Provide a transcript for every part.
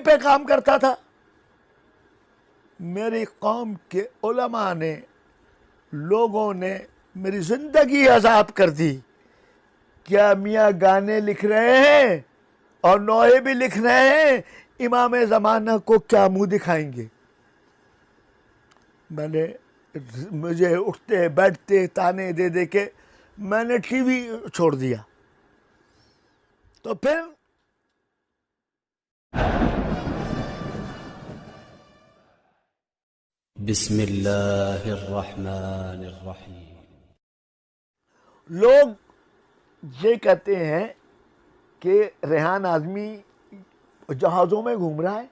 पे काम करता था। मेरी कौम के उलमा ने, लोगों ने मेरी जिंदगी आजाद कर दी। क्या मियाँ गाने लिख रहे हैं और नोहे भी लिख रहे हैं, इमाम ज़माना को क्या मुंह दिखाएंगे। मुझे उठते बैठते ताने दे दे के मैंने टीवी छोड़ दिया। तो फिर बिस्मिल्लाहिर्रहमानिर्रहीम। लोग ये कहते हैं कि रेहान आज़मी जहाज़ों में घूम रहा है,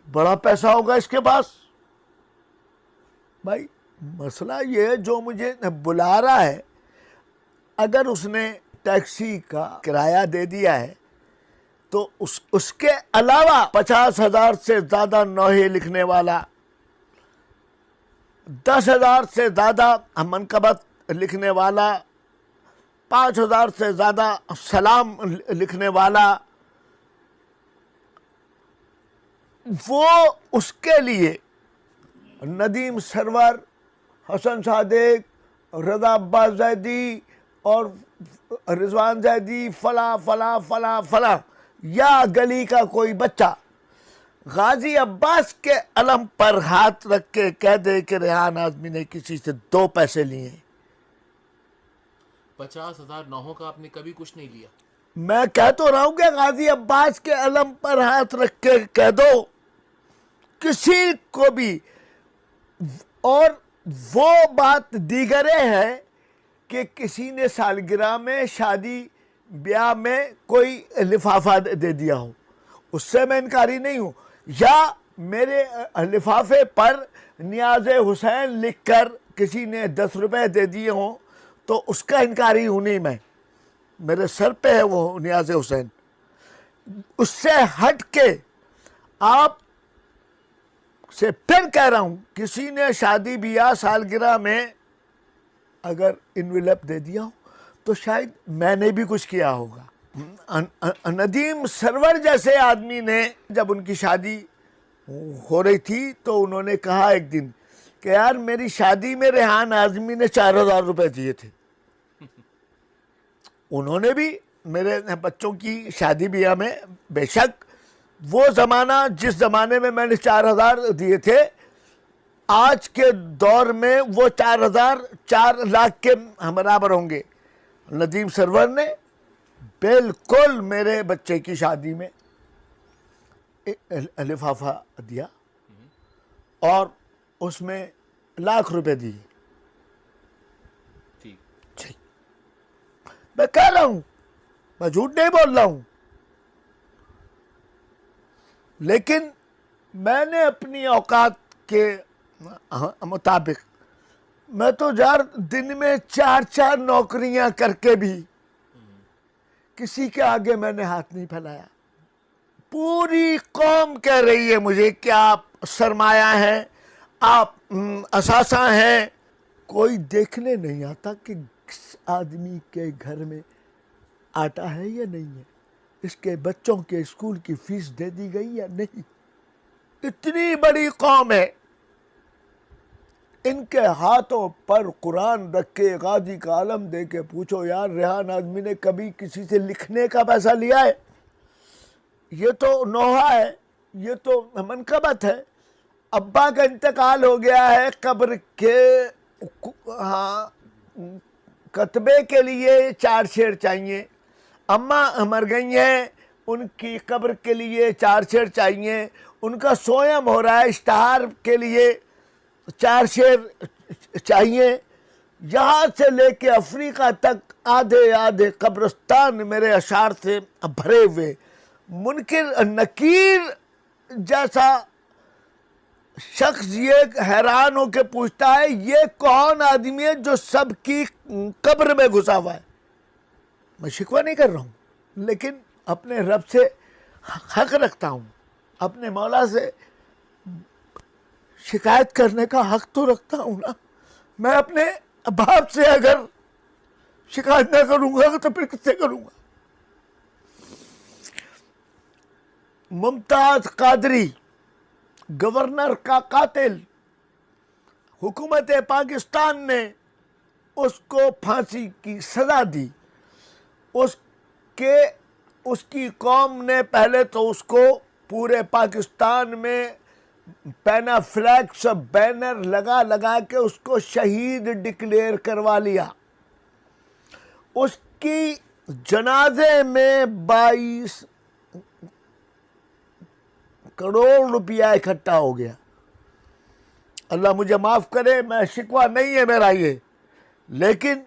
बड़ा पैसा होगा इसके पास। भाई मसला ये है, जो मुझे बुला रहा है, अगर उसने टैक्सी का किराया दे दिया है तो उसके अलावा 50,000 से ज़्यादा नोहे लिखने वाला, 10,000 से ज़्यादा मनकबत लिखने वाला, 5,000 से ज़्यादा सलाम लिखने वाला, वो उसके लिए नदीम सरवर, हसन सादिक, रज़ा अब्बास ज़ैदी और रिजवान ज़ैदी, फला फला फला फला, या गली का कोई बच्चा गाजी अब्बास के अलम पर हाथ रख के कह दे कि रेहान आज़मी ने किसी से 2 पैसे लिए। 50,000 नौहों का आपने कभी कुछ नहीं लिया। मैं कह तो रहा हूं कि गाजी अब्बास के अलम पर हाथ रख के कह दो किसी को भी। और वो बात दीगरे है कि किसी ने सालगिरह में, शादी ब्याह में कोई लिफाफा दे दिया हो, उससे मैं इनकारी नहीं हूं। या मेरे लिफाफे पर नियाज़ हुसैन लिखकर किसी ने 10 रुपए दे दिए हों तो उसका इनकारी हूं नहीं मैं, मेरे सर पे है वो नियाज़ हुसैन। उससे हट के आप से फिर कह रहा हूं, किसी ने शादी ब्याह सालगिरह में अगर इन्वेलप दे दिया हो तो शायद मैंने भी कुछ किया होगा। नदीम सरवर जैसे आदमी ने जब उनकी शादी हो रही थी तो उन्होंने कहा एक दिन कि यार मेरी शादी में रेहान आज़मी ने 4,000 रुपए दिए थे। उन्होंने भी मेरे बच्चों की शादी ब्याह में, बेशक वो ज़माना जिस ज़माने में मैंने 4,000 दिए थे, आज के दौर में वो 4,000 4 लाख के बराबर होंगे। नदीम सरवर ने बिल्कुल मेरे बच्चे की शादी में लिफाफा दिया और उसमें लाख रुपए दिए। ठीक, मैं कह रहा हूं, मैं झूठ नहीं बोल रहा हूं, लेकिन मैंने अपनी औकात के मुताबिक, मैं तो यार दिन में 4-4 नौकरियां करके भी किसी के आगे मैंने हाथ नहीं फैलाया। पूरी कौम कह रही है मुझे कि आप सरमाया हैं, आप असासा हैं। कोई देखने नहीं आता कि किस आदमी के घर में आटा है या नहीं है, इसके बच्चों के स्कूल की फीस दे दी गई या नहीं। इतनी बड़ी कौम है, इनके हाथों पर कुरान रख के गाजी का आलम दे के पूछो यार रेहान आज़मी ने कभी किसी से लिखने का पैसा लिया है? ये तो नोहा है, ये तो मनकबत है। अब्बा का इंतकाल हो गया है, कब्र के कतबे के लिए 4 शेर चाहिए। अम्मा मर गई हैं, उनकी कब्र के लिए 4 शेर चाहिए। उनका सोयम हो रहा है, इश्तहार के लिए 4 शेर चाहिए। यहाँ से लेके अफ्रीका तक आधे आधे कब्रिस्तान मेरे अशार से भरे हुए। मुनकिर नकीर जैसा शख्स ये हैरान होकर पूछता है ये कौन आदमी है जो सबकी कब्र में घुसा हुआ है। मैं शिकवा नहीं कर रहा हूँ, लेकिन अपने रब से हक रखता हूँ, अपने मौला से शिकायत करने का हक तो रखता हूँ ना। मैं अपने बाप से अगर शिकायत ना करूँगा तो फिर किससे करूँगा? मुमताज कादरी, गवर्नर का कातिल, हुकूमत पाकिस्तान ने उसको फांसी की सजा दी। उसकी कौम ने पहले तो उसको पूरे पाकिस्तान में पैनाफ्लैक्स बैनर लगा लगा के उसको शहीद डिक्लेयर करवा लिया। उसकी जनाजे में 22 करोड़ रुपया इकट्ठा हो गया। अल्लाह मुझे माफ़ करे, मैं शिकवा नहीं है मेरा ये, लेकिन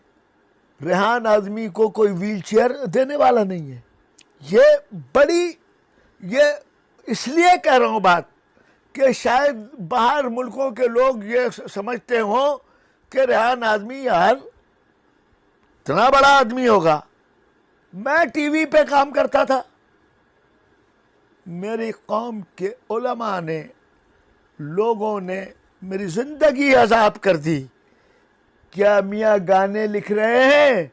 रेहान आज़मी को कोई व्हील चेयर देने वाला नहीं है। ये इसलिए कह रहा हूँ बात कि शायद बाहर मुल्कों के लोग ये समझते हों कि रेहान आज़मी यार इतना बड़ा आदमी होगा। मैं टीवी पे काम करता था, मेरी कौम के उलमा ने, लोगों ने मेरी ज़िंदगी आज़ाद कर दी। क्या मियाँ गाने लिख रहे हैं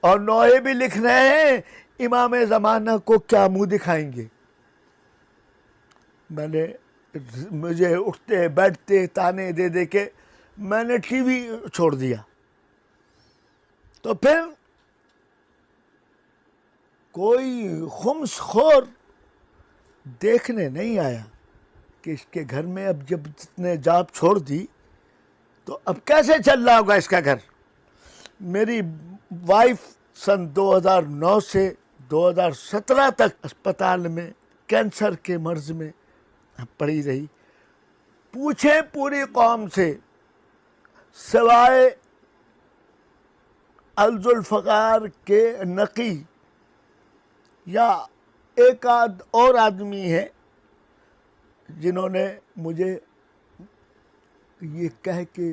और नोहे भी लिख रहे हैं, इमाम ज़माना को क्या मुंह दिखाएंगे। मुझे उठते बैठते ताने दे दे के मैंने टीवी छोड़ दिया। तो फिर कोई खुम्सखोर देखने नहीं आया कि इसके घर में अब जब जितने जॉब छोड़ दी तो अब कैसे चल रहा होगा इसका घर। मेरी वाइफ सन 2009 से 2017 तक अस्पताल में कैंसर के मर्ज में पड़ी रही। पूछे पूरी कौम से, सिवाय अल-जुल्फ़कार के नकी या एक आध और आदमी है जिन्होंने मुझे ये कह के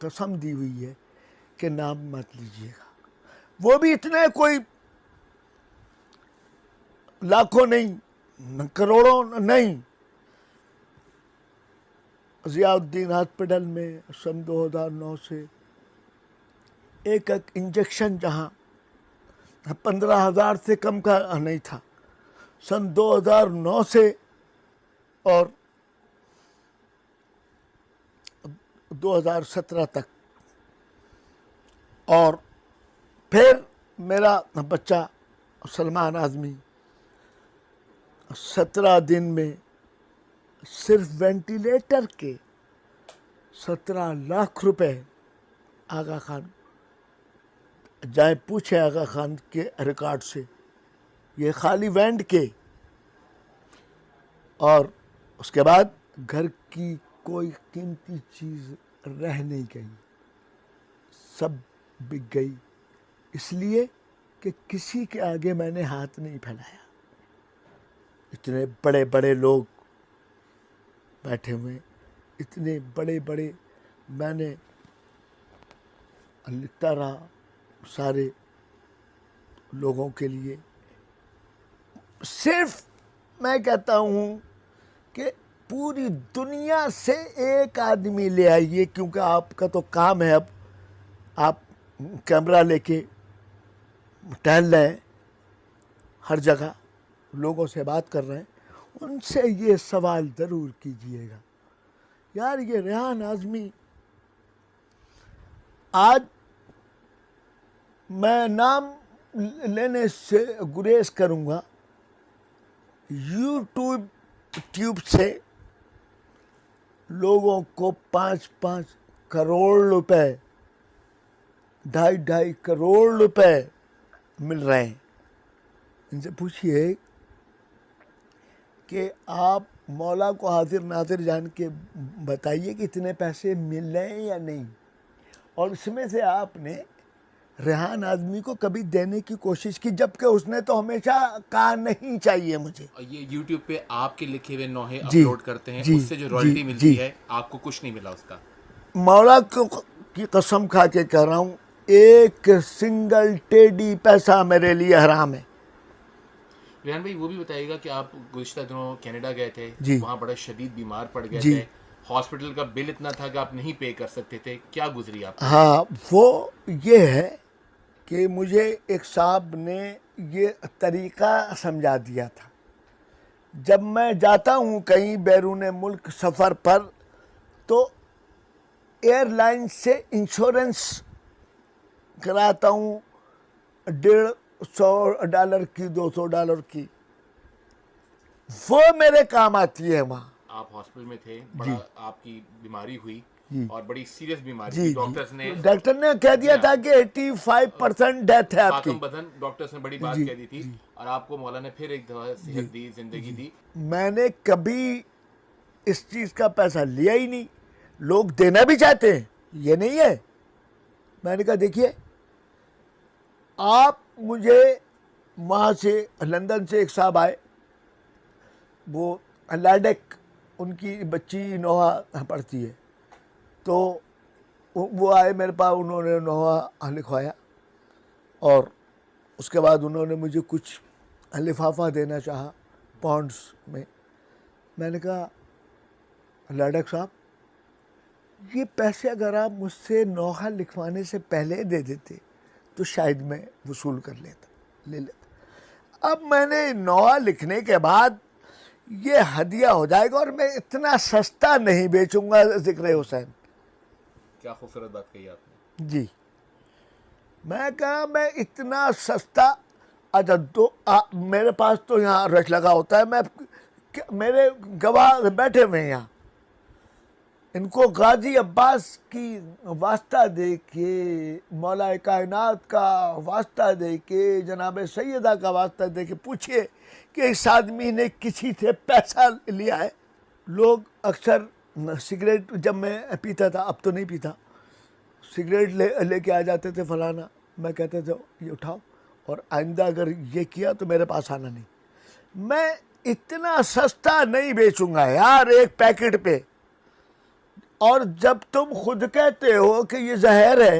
कसम दी हुई है कि नाम मत लीजिएगा। वो भी इतने कोई लाखों नहीं, करोड़ों नहीं। ज़ियाउद्दीन हॉस्पिटल में सन 2009 से एक इंजेक्शन जहाँ 15,000 से कम का नहीं था, सन 2009 से और 2017 तक। और फिर मेरा बच्चा सलमान आज़मी 17 दिन में सिर्फ वेंटिलेटर के 17 लाख रुपए आगा खान, जाए पूछे आगा खान के रिकॉर्ड से, ये खाली वेंट के। और उसके बाद घर की कोई कीमती चीज़ रह नहीं गई, सब बिक गई, इसलिए कि किसी के आगे मैंने हाथ नहीं फैलाया। इतने बड़े बड़े लोग बैठे हुए, इतने बड़े बड़े, मैंने लिखता रहा सारे लोगों के लिए। सिर्फ मैं कहता हूँ कि पूरी दुनिया से एक आदमी ले आइए, क्योंकि आपका तो काम है, अब आप कैमरा लेके टहल रहे हैं, हर जगह लोगों से बात कर रहे हैं, उनसे ये सवाल ज़रूर कीजिएगा, यार ये रेहान आज़मी, आज मैं नाम लेने से गुरेज करूँगा, यूट्यूब से लोगों को 5-5 करोड़ रुपए, 2.5 करोड़ रुपए मिल रहे हैं। इनसे पूछिए कि आप मौला को हाजिर नाजिर जान के बताइए कि इतने पैसे मिल रहे हैं या नहीं। और इसमें से आपने रेहान आज़मी को कभी देने की कोशिश की, जबकि उसने तो हमेशा कहा नहीं चाहिए मुझे। और ये YouTube पे आपके लिखे हुए नोहे जी, अपलोड करते हैं, जी, उससे जो रॉयल्टी जी, मिलती जी। है, आपको कुछ नहीं मिला उसका? मौला की कसम खा के कह रहा हूँ, एक सिंगल टेडी पैसा मेरे लिए हराम है। रेहान भाई, वो भी बताइएगा कि आप गुज़िश्ता दिनों कनाडा गए थे, जी। वहाँ बड़ा शदीद बीमार पड़ गए जी। थे, हॉस्पिटल का बिल इतना था कि आप नहीं पे कर सकते थे, क्या गुजरी आप? हाँ, वो ये है कि मुझे एक साहब ने ये तरीक़ा समझा दिया था जब मैं जाता हूँ कहीं बैरून मुल्क सफ़र पर, तो एयरलाइन से इंश्योरेंस कराता हूँ $150 की, $200 की। वो मेरे काम आती है वहाँ। आप हॉस्पिटल में थे, बड़ा आपकी बीमारी हुई और बड़ी सीरियस बीमारी जी थी। जी, डॉक्टर ने कह दिया था कि 85% डेथ है आपकी। पाकम बदन, डॉक्टर्स ने बड़ी बात कह दी थी और आपको मौला ने फिर एक दफा सेहत दी, जिंदगी दी। मैंने कभी इस चीज़ का पैसा लिया ही नहीं। लोग देना भी चाहते हैं, ये नहीं है। मैंने कहा देखिए, आप मुझे वहाँ से लंदन से एक साहब आए, वो लाडेक उनकी बच्ची नोहा पढ़ती है, तो वो आए मेरे पास, उन्होंने नोहा लिखवाया और उसके बाद उन्होंने मुझे कुछ लिफाफा देना चाहा पॉन्ड्स में। मैंने कहा लाडक साहब, ये पैसे अगर आप मुझसे नोहा लिखवाने से पहले दे देते तो शायद मैं वसूल कर ले लेता। अब मैंने नोहा लिखने के बाद ये हदिया हो जाएगा और मैं इतना सस्ता नहीं बेचूंगा ज़िक्र हुसैन। क्या खूबसूरत बात कही आपने जी। मैं कहा मैं इतना सस्ता, अच्छा मेरे पास तो यहाँ रश लगा होता है, मेरे गवाह बैठे हुए हैं यहाँ, इनको गाजी अब्बास की वास्ता दे के, मौला कायनात का वास्ता दे के, जनाब सैयदा का वास्ता दे के पूछिए कि इस आदमी ने किसी से पैसा लिया है। लोग अक्सर सिगरेट, जब मैं पीता था, अब तो नहीं पीता, सिगरेट लेके आ जाते थे फलाना, मैं कहते थे ये उठाओ और आइंदा अगर ये किया तो मेरे पास आना नहीं। मैं इतना सस्ता नहीं बेचूंगा यार एक पैकेट पे। और जब तुम खुद कहते हो कि ये जहर है,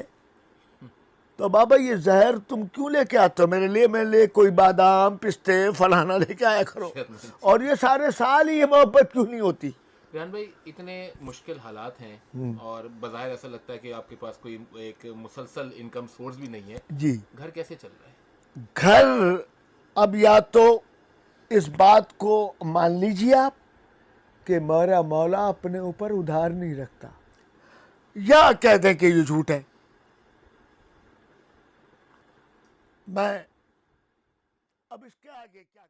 तो बाबा ये जहर तुम क्यों लेके आते हो मेरे लिए कोई बादाम पिस्ते फलाना लेके आया करो। और ये सारे साल ही ये मोहब्बत क्यों नहीं होती। रेहान भाई, इतने मुश्किल हालात हैं और बज़ाहिर ऐसा लगता है कि आपके पास कोई एक मुसलसल इनकम सोर्स भी नहीं है जी। घर कैसे चल रहा है? घर, अब या तो इस बात को मान लीजिए आप कि मेरा मौला अपने ऊपर उधार नहीं रखता, या कह दें कि ये झूठ है। मैं अब इसके आगे क्या